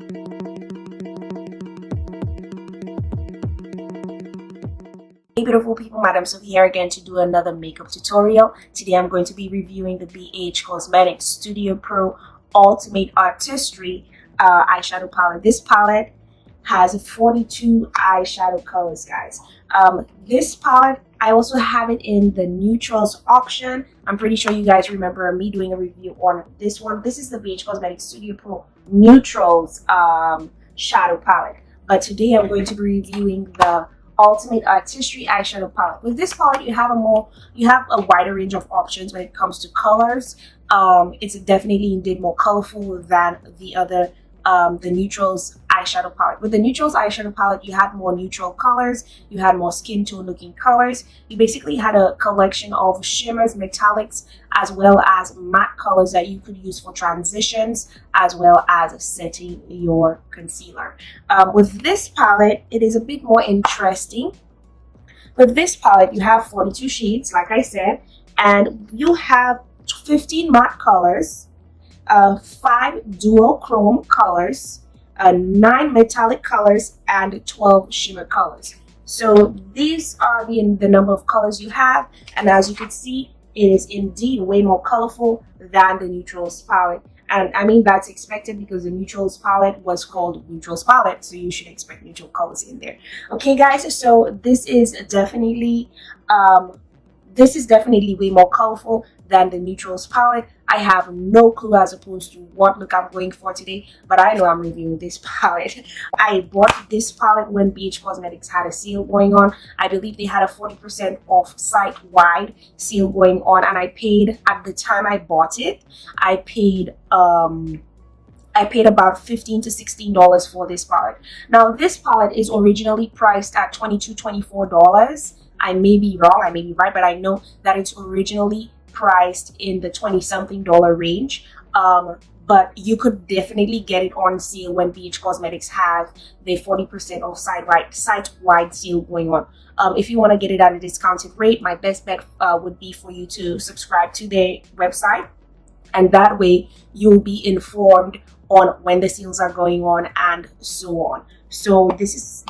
Hey beautiful people, Madam Sophy here again to do another makeup tutorial. Today I'm going to be reviewing the BH Cosmetics Studio Pro Ultimate Artistry eyeshadow palette. This palette has 42 eyeshadow colors, guys. This palette, I also have it in the neutrals option. I'm pretty sure you guys remember me doing a review on this one. This is the BH Cosmetics Studio Pro neutrals shadow palette. But today I'm going to be reviewing the Ultimate Artistry eyeshadow palette. With this palette, you have a wider range of options when it comes to colors. It's definitely indeed more colorful than the other the neutrals eyeshadow palette. With the neutrals eyeshadow palette, you had more neutral colors, you had more skin tone looking colors. You basically had a collection of shimmers, metallics, as well as matte colors that you could use for transitions, as well as setting your concealer. With this palette, it is a bit more interesting. With this palette, you have 42 shades, like I said, and you have 15 matte colors, 5 dual chrome colors, 9 metallic colors, and 12 shimmer colors. So these are the number of colors you have, and as you can see, it is indeed way more colorful than the neutrals palette. And I mean, that's expected because the neutrals palette was called neutrals palette, so you should expect neutral colors in there. Okay guys, so this is definitely way more colorful than the neutrals palette. I have no clue as opposed to what look I'm going for today, but I know I'm reviewing this palette. I bought this palette when BH Cosmetics had a sale going on. I believe they had a 40% off site-wide sale going on, and I paid, at the time I bought it, I paid about $15 to $16 for this palette. Now this palette is originally priced at $22 to $24. I may be wrong, I may be right, but I know that it's originally priced in the $20-something range. But you could definitely get it on sale when BH Cosmetics has the 40% off site-wide sale going on. If you want to get it at a discounted rate, my best bet would be for you to subscribe to their website, and that way you'll be informed on when the sales are going on and so on. So this is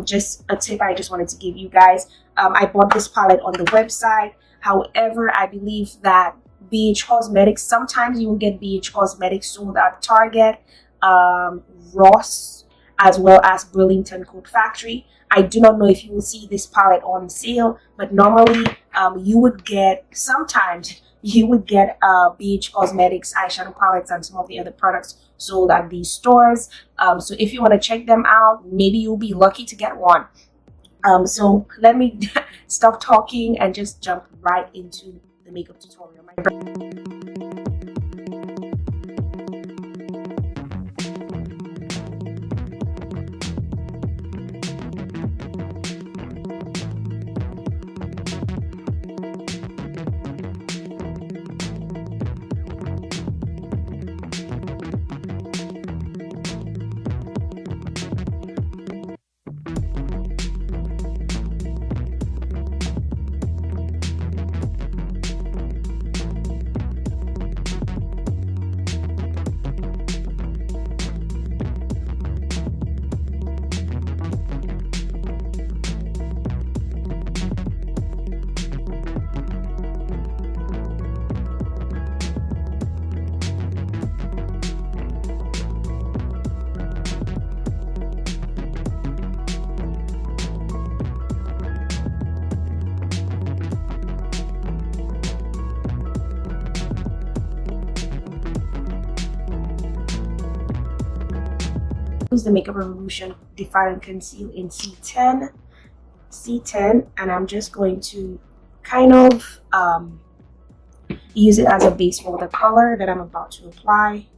just a tip I just wanted to give you guys. I bought this palette on the website. However, I believe that BH Cosmetics, sometimes you will get BH Cosmetics sold at Target, Ross, as well as Burlington Coat Factory. I do not know if you will see this palette on sale, but normally sometimes you would get BH Cosmetics eyeshadow palettes and some of the other products sold at these stores. So if you want to check them out, maybe you'll be lucky to get one. So let me stop talking and just jump right into the makeup tutorial. Use the Makeup Revolution Define and Conceal in C10, and I'm just going to kind of use it as a base for the color that I'm about to apply.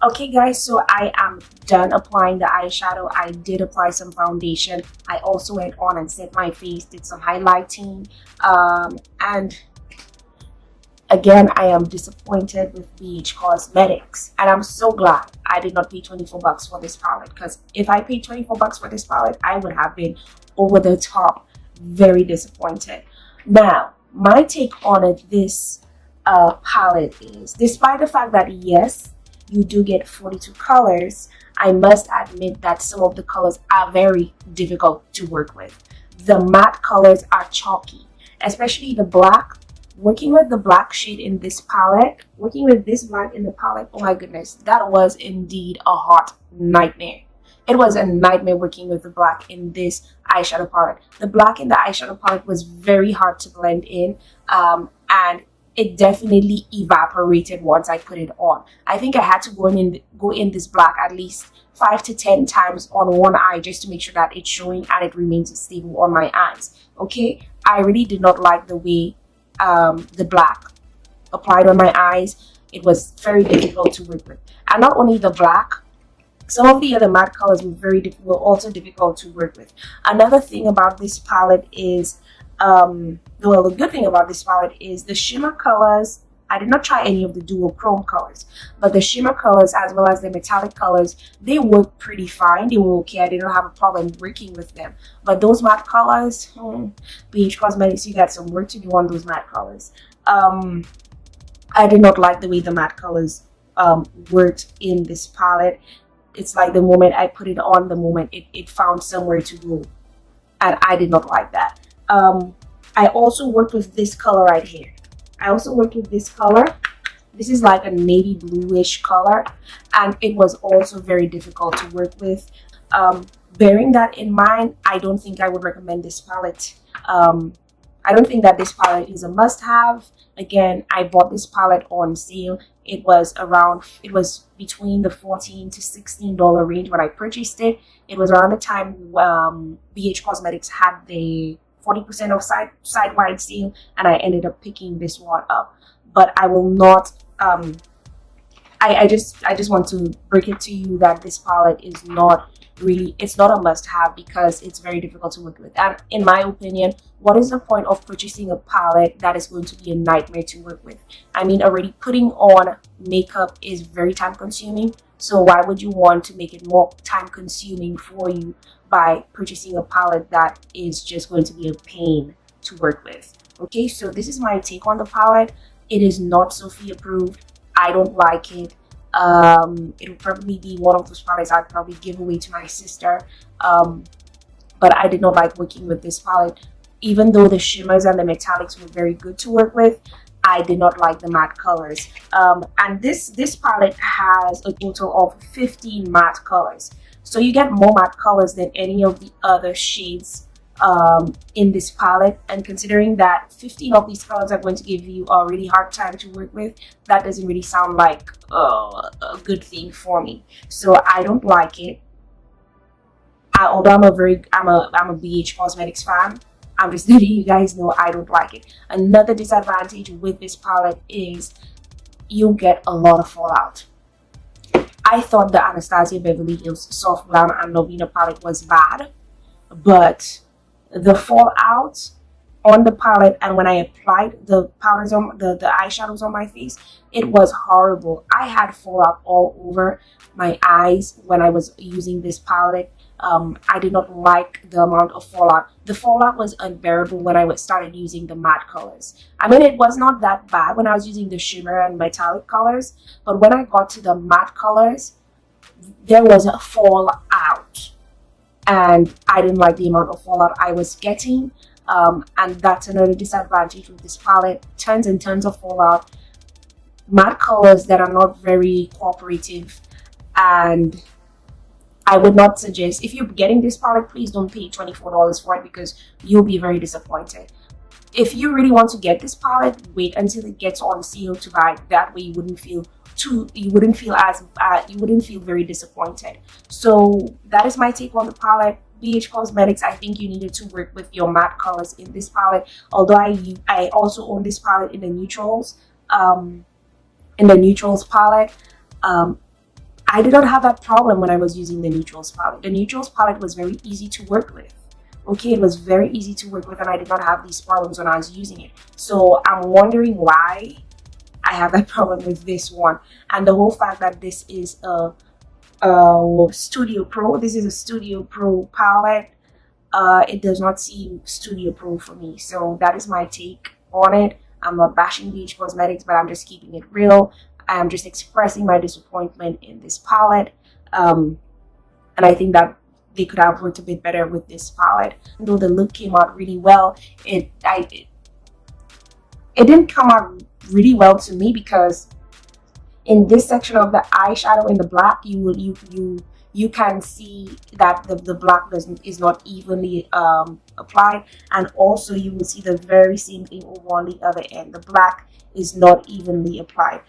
Okay guys, so I am done applying the eyeshadow. I did apply some foundation. I also went on and set my face, did some highlighting, and again, I am disappointed with BH Cosmetics, and I'm so glad I did not pay 24 bucks for this palette, because if I paid 24 bucks for this palette, I would have been over the top very disappointed. Now, my take on this palette is, despite the fact that yes, you do get 42 colors, I must admit that some of the colors are very difficult to work with. The matte colors are chalky, especially the black. Working with the black shade in this palette, working with this black in the palette, oh my goodness, that was indeed a hot nightmare. It was a nightmare working with the black in this eyeshadow palette. The black in the eyeshadow palette was very hard to blend in, and it definitely evaporated once I put it on. I think I had to go in this black at least 5 to 10 times on one eye just to make sure that it's showing and it remains stable on my eyes. Okay, I really did not like the way the black applied on my eyes. It was very difficult to work with. And not only the black, some of the other matte colors were also difficult to work with. Another thing about this palette is, well, the good thing about this palette is the shimmer colors. I did not try any of the dual chrome colors, but the shimmer colors as well as the metallic colors, they work pretty fine. They were okay. I didn't have a problem working with them. But those matte colors, BH Cosmetics, you got some work to do on those matte colors. I did not like the way the matte colors worked in this palette. It's like the moment I put it on, the moment it found somewhere to go, and I did not like that. I also worked with this color right here. I also worked with this color. This is like a navy bluish color, and it was also very difficult to work with. Bearing that in mind, I don't think I would recommend this palette. I don't think that this palette is a must-have. Again, I bought this palette on sale. It was between the $14 to $16 range when I purchased it. It was around the time BH Cosmetics had the 40% off side-wide sale, and I ended up picking this one up. But I will not I just want to break it to you that this palette is not really, it's not a must-have because it's very difficult to work with. And in my opinion, what is the point of purchasing a palette that is going to be a nightmare to work with? I mean, already putting on makeup is very time consuming, so why would you want to make it more time consuming for you by purchasing a palette that is just going to be a pain to work with? Okay, so this is my take on the palette. It is not Sophy approved. I don't like it. It would probably be one of those palettes I'd probably give away to my sister. But I did not like working with this palette. Even though the shimmers and the metallics were very good to work with, I did not like the matte colors. And this palette has a total of 15 matte colors. So you get more matte colors than any of the other shades in this palette, and considering that 15 of these colors are going to give you a really hard time to work with, that doesn't really sound like a good thing for me. So I don't like it. Although I'm a BH Cosmetics fan, I'm just letting you guys know I don't like it. Another disadvantage with this palette is you get a lot of fallout. I thought the Anastasia Beverly Hills Soft Glam and Novena palette was bad, but the fallout on the palette and when I applied the powders on the eyeshadows on my face, it was horrible. I had fallout all over my eyes when I was using this palette. I did not like the amount of fallout. The fallout was unbearable when I started using the matte colors. I mean, it was not that bad when I was using the shimmer and metallic colors, but when I got to the matte colors, there was a fallout. And I didn't like the amount of fallout I was getting. And that's another disadvantage with this palette. Tons and tons of fallout. Matte colors that are not very cooperative. And I would not suggest, if you're getting this palette, please don't pay $24 for it because you'll be very disappointed. If you really want to get this palette, wait until it gets on sale to buy. That way you wouldn't feel very disappointed. So that is my take on the palette. BH Cosmetics, I think you needed to work with your matte colors in this palette. Although I also own this palette in the neutrals, palette. I did not have that problem when I was using the neutrals palette. The neutrals palette was very easy to work with. Okay, it was very easy to work with, and I did not have these problems when I was using it. So I'm wondering why I have that problem with this one. And the whole fact that this is a Studio Pro, this is a Studio Pro palette, it does not seem Studio Pro for me. So that is my take on it. I'm not bashing BH Cosmetics, but I'm just keeping it real. I'm just expressing my disappointment in this palette, and I think that they could have worked a bit better with this palette. Though the look came out really well, it didn't come out really well to me, because in this section of the eyeshadow in the black, you can see that the black is not evenly applied, and also you will see the very same thing over on the other end. The black is not evenly applied.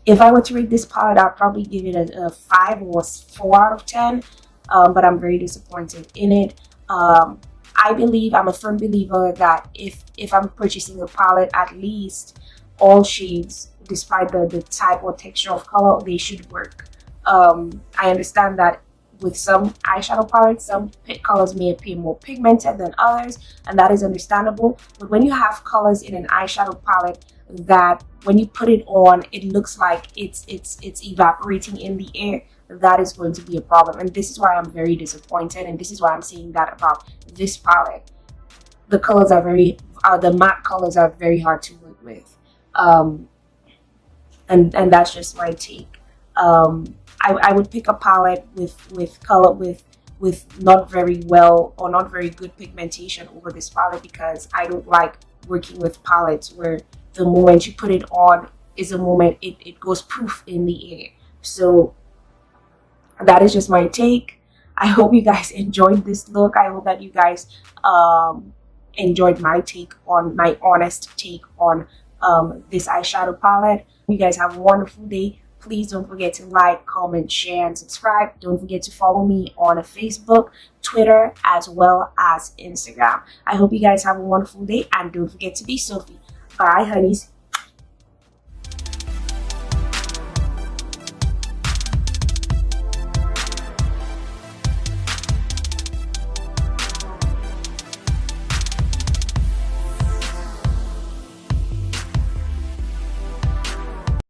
If I were to rate this palette, I'd probably give it a 5 or 4 out of 10, but I'm very disappointed in it. I believe, I'm a firm believer that if I'm purchasing a palette, at least all shades, despite the type or texture of color, they should work. I understand that with some eyeshadow palettes, some colors may appear more pigmented than others, and that is understandable. But when you have colors in an eyeshadow palette that when you put it on, it looks like it's evaporating in the air, that is going to be a problem. And this is why I'm very disappointed, and this is why I'm saying that about this palette. The colors are the matte colors are very hard to work with, and that's just my take. I would pick a palette with color with not very well or not very good pigmentation over this palette, because I don't like working with palettes where the moment you put it on is the moment it goes poof in the air. So that is just my take. I hope you guys enjoyed this look. I hope that you guys enjoyed my take on my honest take on this eyeshadow palette. You guys have a wonderful day. Please don't forget to like, comment, share, and subscribe. Don't forget to follow me on Facebook, Twitter, as well as Instagram. I hope you guys have a wonderful day, and don't forget to be Sophie. Bye, honeys.